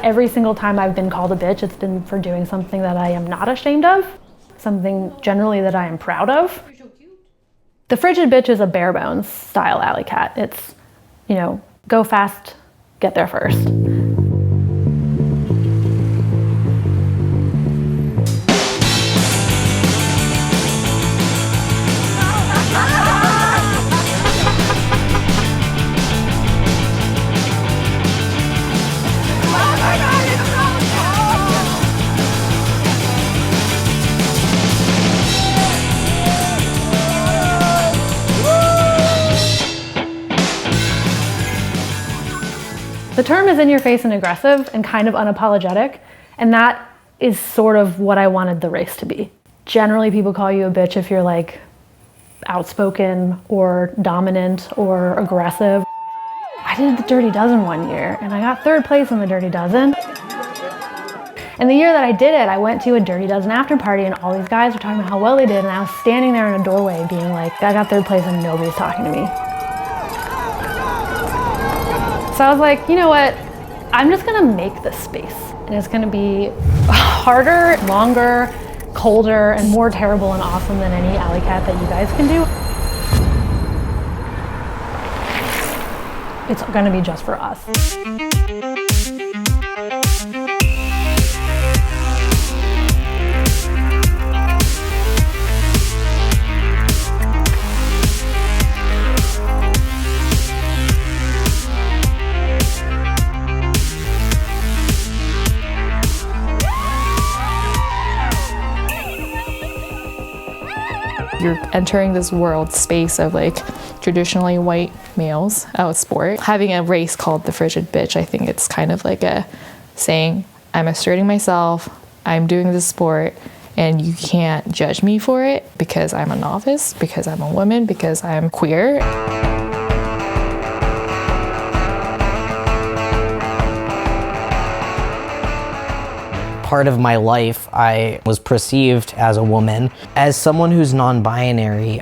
every single time I've been called a bitch, it's been for doing something that I am not ashamed of, something generally that I am proud of. The Frigid Bitch is a bare bones style Alleycat. It's, you know, go fast, get there first. The term is in your face and aggressive and kind of unapologetic, and that is sort of what I wanted the race to be. Generally, people call you a bitch if you're like outspoken or dominant or aggressive. I did the Dirty Dozen one year and I got 3rd place in the Dirty Dozen. And the year that I did it, I went to a Dirty Dozen after party and all these guys were talking about how well they did, and I was standing there in a doorway being like, I got 3rd place and nobody's talking to me. So I was like, you know what? I'm just gonna make this space. And it's gonna be harder, longer, colder, and more terrible and awesome than any Alleycat that you guys can do. It's gonna be just for us. You're entering this world space of like traditionally white males out of sport. Having a race called the Frigid Bitch, I think it's kind of like a saying, I'm asserting myself, I'm doing this sport, and you can't judge me for it because I'm a novice, because I'm a woman, because I'm queer. Part of my life, I was perceived as a woman, as someone who's non-binary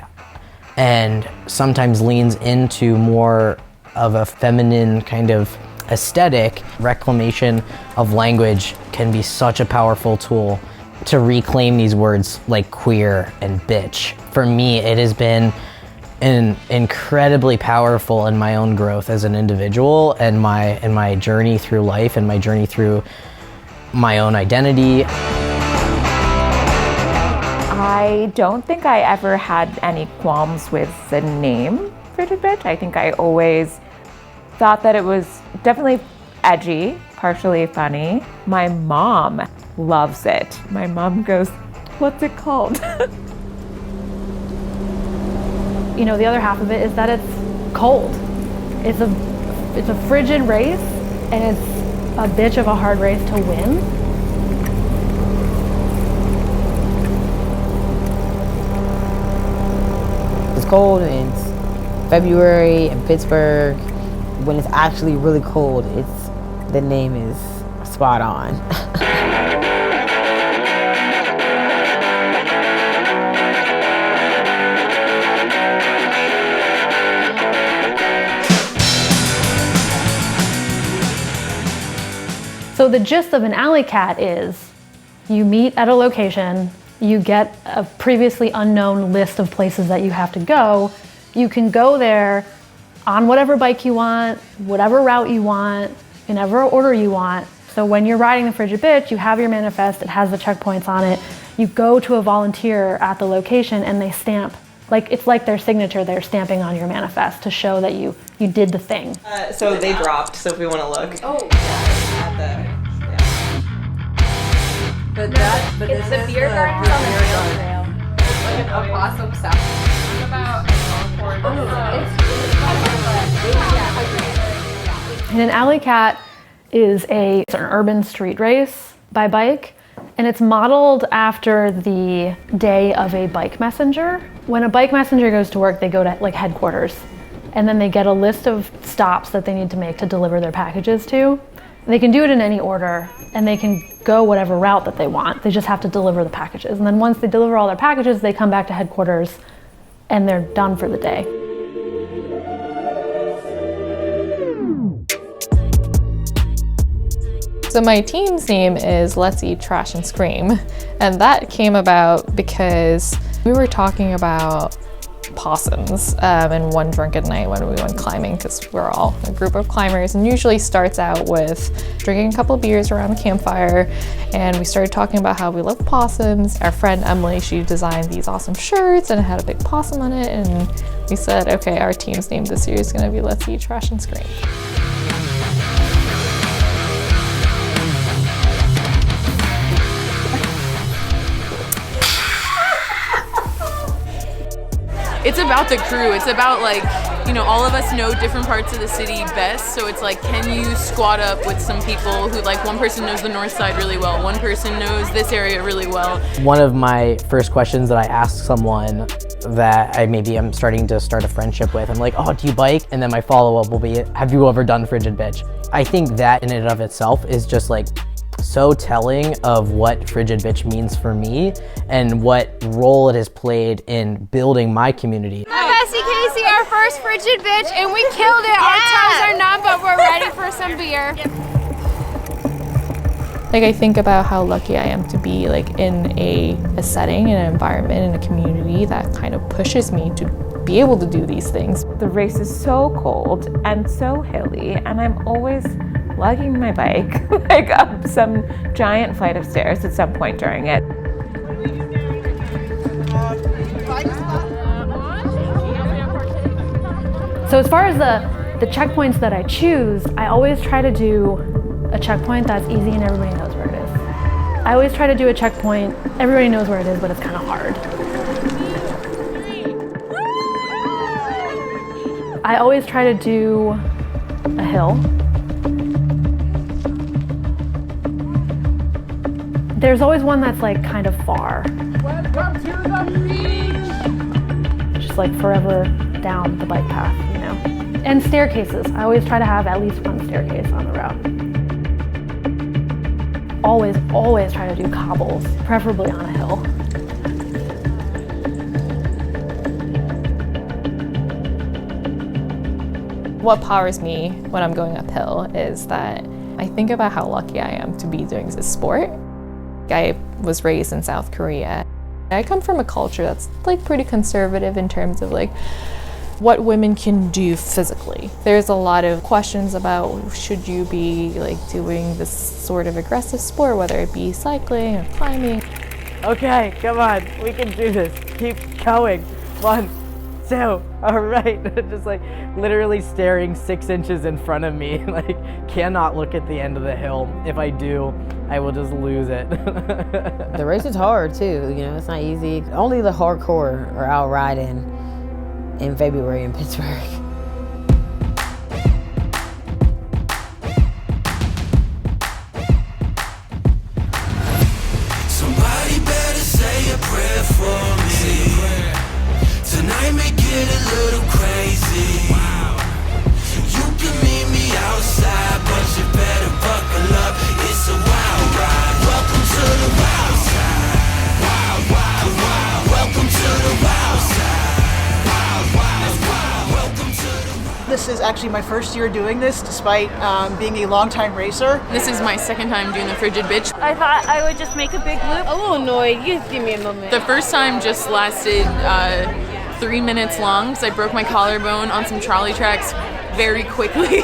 and sometimes leans into more of a feminine kind of aesthetic. Reclamation of language can be such a powerful tool to reclaim these words like queer and bitch. For me, it has been incredibly powerful in my own growth as an individual and my journey through life and my journey through my own identity. I don't think I ever had any qualms with the name Frigid Bitch. I think I always thought that it was definitely edgy, partially funny. My mom loves it. My mom goes, what's it called? You know, the other half of it is that it's cold. It's a frigid race, and it's a bitch of a hard race to win. It's cold and it's February in Pittsburgh. When it's actually really cold, the name is spot on. So the gist of an Alleycat is you meet at a location, you get a previously unknown list of places that you have to go. You can go there on whatever bike you want, whatever route you want, in whatever order you want. So when you're riding the Frigid Bitch, you have your manifest, it has the checkpoints on it. You go to a volunteer at the location and they stamp, like it's like their signature, they're stamping on your manifest to show that you did the thing. So they dropped, so if we want to look. Oh, yeah. But it's the beer gardens on the rail trail. It's like an opossum sound. About And an Alleycat is an urban street race by bike, and it's modeled after the day of a bike messenger. When a bike messenger goes to work, they go to like headquarters, and then they get a list of stops that they need to make to deliver their packages to. They can do it in any order, and they can go whatever route that they want. They just have to deliver the packages. And then once they deliver all their packages, they come back to headquarters and they're done for the day. So my team's name is Let's Eat, Trash, and Scream. And that came about because we were talking about possums and one drunken night when we went climbing, because we're all a group of climbers, and usually starts out with drinking a couple beers around the campfire, and we started talking about how we love possums. Our friend Emily, she designed these awesome shirts and it had a big possum on it, and we said, okay, our team's name this year is going to be Let's Eat, Trash, and Scream. It's about the crew. It's about, like, you know, all of us know different parts of the city best, so it's like, can you squad up with some people who, like, one person knows the north side really well, one person knows this area really well. One of my first questions that I ask someone that I'm starting to start a friendship with, I'm like, oh, do you bike? And then my follow-up will be, have you ever done Frigid Bitch? I think that in and of itself is just like so telling of what Frigid Bitch means for me and what role it has played in building my community. I'm Bessie Casey, our first Frigid Bitch, and we killed it. Our toes are numb, but we're ready for some beer. Like, I think about how lucky I am to be like in a setting, in an environment, in a community that kind of pushes me to be able to do these things. The race is so cold and so hilly, and I'm always lugging my bike like up some giant flight of stairs at some point during it. So as far as the checkpoints that I choose, I always try to do a checkpoint that's easy and everybody knows where it is. I always try to do a checkpoint, everybody knows where it is, but it's kind of hard. I always try to do a hill. There's always one that's like kind of far. Welcome to the beach! Just like forever down the bike path, you know? And staircases. I always try to have at least one staircase on the route. Always try to do cobbles, preferably on a hill. What powers me when I'm going uphill is that I think about how lucky I am to be doing this sport. I was raised in South Korea. I come from a culture that's like pretty conservative in terms of like what women can do physically. There's a lot of questions about should you be like doing this sort of aggressive sport, whether it be cycling or climbing. Okay, come on, we can do this. Keep going. 1, 2, all right. Just like literally staring 6 inches in front of me, like cannot look at the end of the hill. If I do, I will just lose it. The race is hard too, you know, it's not easy. Only the hardcore are out riding in February in Pittsburgh. Somebody better say a prayer for me. Tonight may get a little crazy. You can meet me outside, but you better buckle up. It's a wild ride. Welcome to the wild side. Wild, wild, wild. Welcome to the wild side. Wild, wild, wild. Welcome to the wild. This is actually my first year doing this, despite being a longtime racer. This is my second time doing the Frigid Bitch. I thought I would just make a big loop. A little annoyed. You just give me a moment. The first time just lasted 3 minutes long because I broke my collarbone on some trolley tracks very quickly.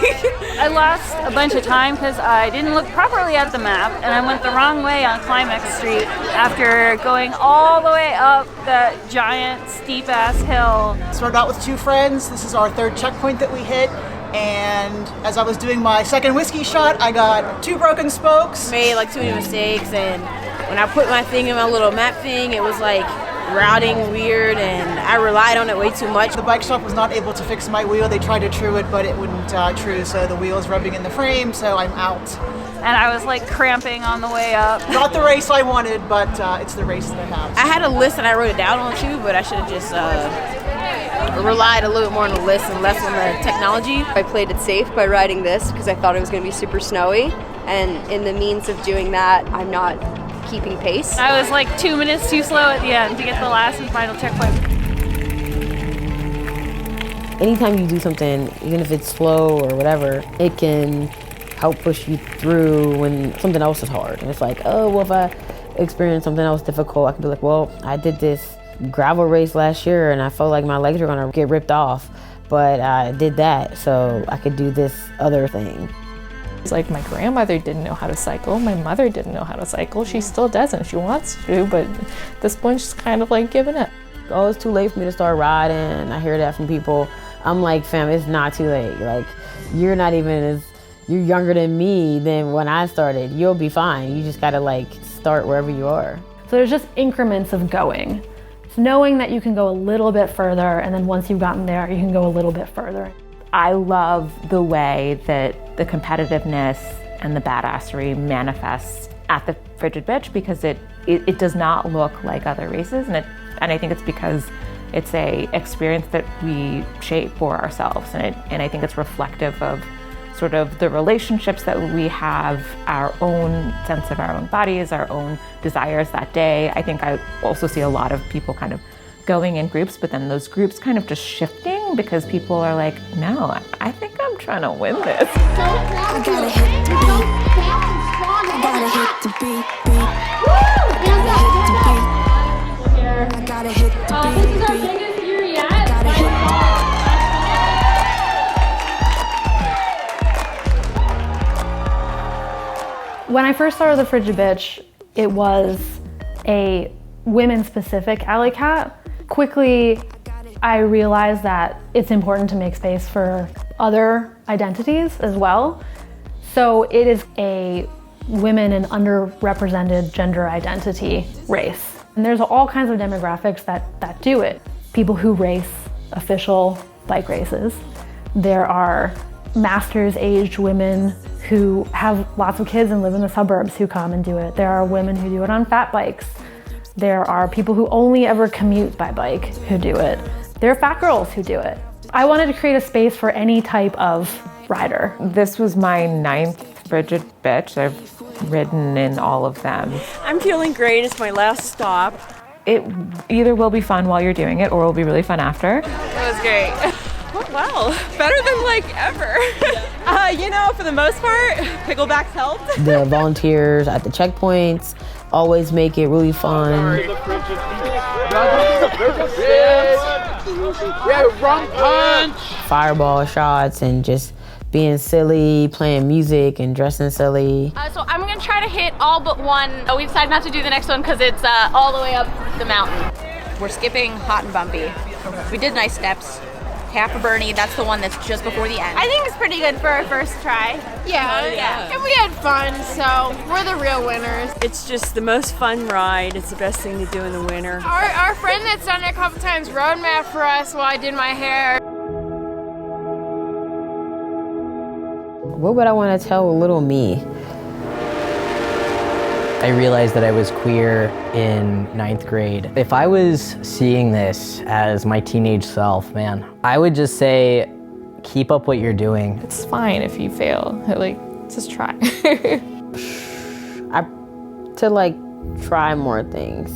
I lost a bunch of time because I didn't look properly at the map, and I went the wrong way on Climax Street after going all the way up that giant steep ass hill. Started out with 2 friends. This is our 3rd checkpoint that we hit. And as I was doing my 2nd whiskey shot, I got 2 broken spokes. Made like too many mistakes, and when I put my thing in my little map thing, it was like routing weird, and I relied on it way too much. The bike shop was not able to fix my wheel. They tried to true it, but it wouldn't true, so the wheel is rubbing in the frame, so I'm out. And I was like cramping on the way up. Not the race I wanted, but it's the race that I have. I had a list and I wrote it down on too, but I should have just relied a little bit more on the list and less on the technology. I played it safe by riding this because I thought it was going to be super snowy, and in the means of doing that, I'm not keeping pace. I was like 2 minutes too slow at the end to get the last and final checkpoint. Anytime you do something, even if it's slow or whatever, it can help push you through when something else is hard. And it's like, oh, well, if I experience something else difficult, I can be like, well, I did this gravel race last year and I felt like my legs were gonna get ripped off, but I did that, so I could do this other thing. It's like my grandmother didn't know how to cycle, my mother didn't know how to cycle, she still doesn't, she wants to, but at this point she's kind of like giving up. Oh, it's too late for me to start riding. I hear that from people. I'm like, fam, it's not too late. Like, you're younger than me than when I started. You'll be fine. You just gotta like start wherever you are. So there's just increments of going. It's knowing that you can go a little bit further, and then once you've gotten there, you can go a little bit further. I love the way that the competitiveness and the badassery manifests at the Frigid Bitch, because it does not look like other races, and I think it's because it's a experience that we shape for ourselves, and I think it's reflective of sort of the relationships that we have, our own sense of our own bodies, our own desires that day. I think I also see a lot of people kind of going in groups, but then those groups kind of just shifting because people are like, no, I think I'm trying to win this. I gotta hit the beat. I gotta hit the beat. I gotta hit the beat. This is our biggest year yet. When I first started the Frigid Bitch, it was a women-specific Alleycat. Quickly, I realized that it's important to make space for other identities as well. So it is a women and underrepresented gender identity race. And there's all kinds of demographics that do it. People who race official bike races. There are masters-aged women who have lots of kids and live in the suburbs who come and do it. There are women who do it on fat bikes. There are people who only ever commute by bike who do it. There are fat girls who do it. I wanted to create a space for any type of rider. This was my 9th Frigid Bitch. I've ridden in all of them. I'm feeling great. It's my last stop. It either will be fun while you're doing it or will be really fun after. It was great. Well, better than like ever. For the most part, picklebacks helped. The volunteers at the checkpoints always make it really fun. Rum punch! Fireball shots and just being silly, playing music and dressing silly. So I'm gonna try to hit all but one. We decided not to do the next one because it's all the way up the mountain. We're skipping Hot and Bumpy. We did nice steps. Half a Bernie, that's the one that's just before the end. I think it's pretty good for our first try. Yeah. And we had fun, so we're the real winners. It's just the most fun ride. It's the best thing to do in the winter. Our friend that's done it a couple times road map for us while I did my hair. What would I want to tell little me? I realized that I was queer in 9th grade. If I was seeing this as my teenage self, man, I would just say, keep up what you're doing. It's fine if you fail. Like, just try. To try more things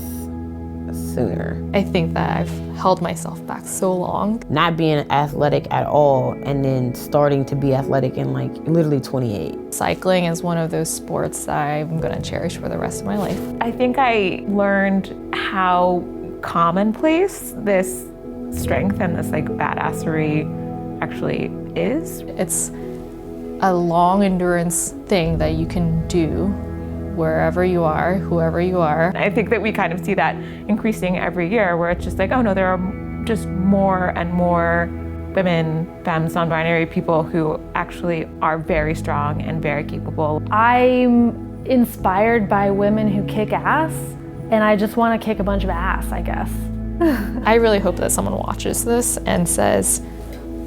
sooner. I think that I've held myself back so long. Not being athletic at all and then starting to be athletic in literally 28. Cycling is one of those sports that I'm gonna cherish for the rest of my life. I think I learned how commonplace this strength and this badassery actually is. It's a long endurance thing that you can do wherever you are, whoever you are. I think that we kind of see that increasing every year where it's just oh no, there are just more and more women, femmes, non-binary people who actually are very strong and very capable. I'm inspired by women who kick ass, and I just want to kick a bunch of ass, I guess. I really hope that someone watches this and says,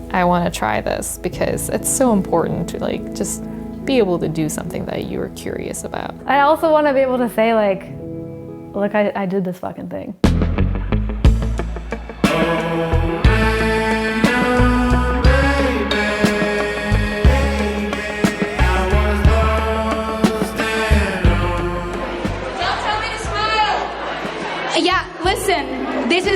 I want to try this, because it's so important to just be able to do something that you were curious about. I also want to be able to say look, I did this fucking thing. Don't tell me to smile. Yeah, listen, this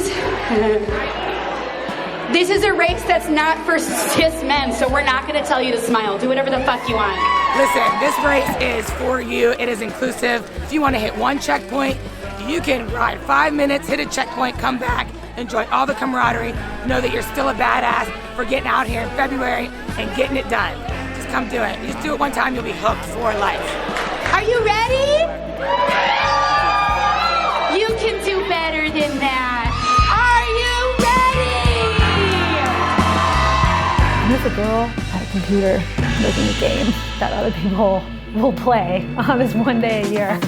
is a race that's not for cis men, so we're not gonna tell you to smile. Do whatever the fuck you want. Listen, this race is for you. It is inclusive. If you want to hit one checkpoint, you can ride 5 minutes, hit a checkpoint, come back, enjoy all the camaraderie, know that you're still a badass for getting out here in February and getting it done. Just come do it. You just do it one time, you'll be hooked for life. Are you ready? You can do better than that. Are you ready? I'm just a girl at a computer making a game that other people will play on this one day a year.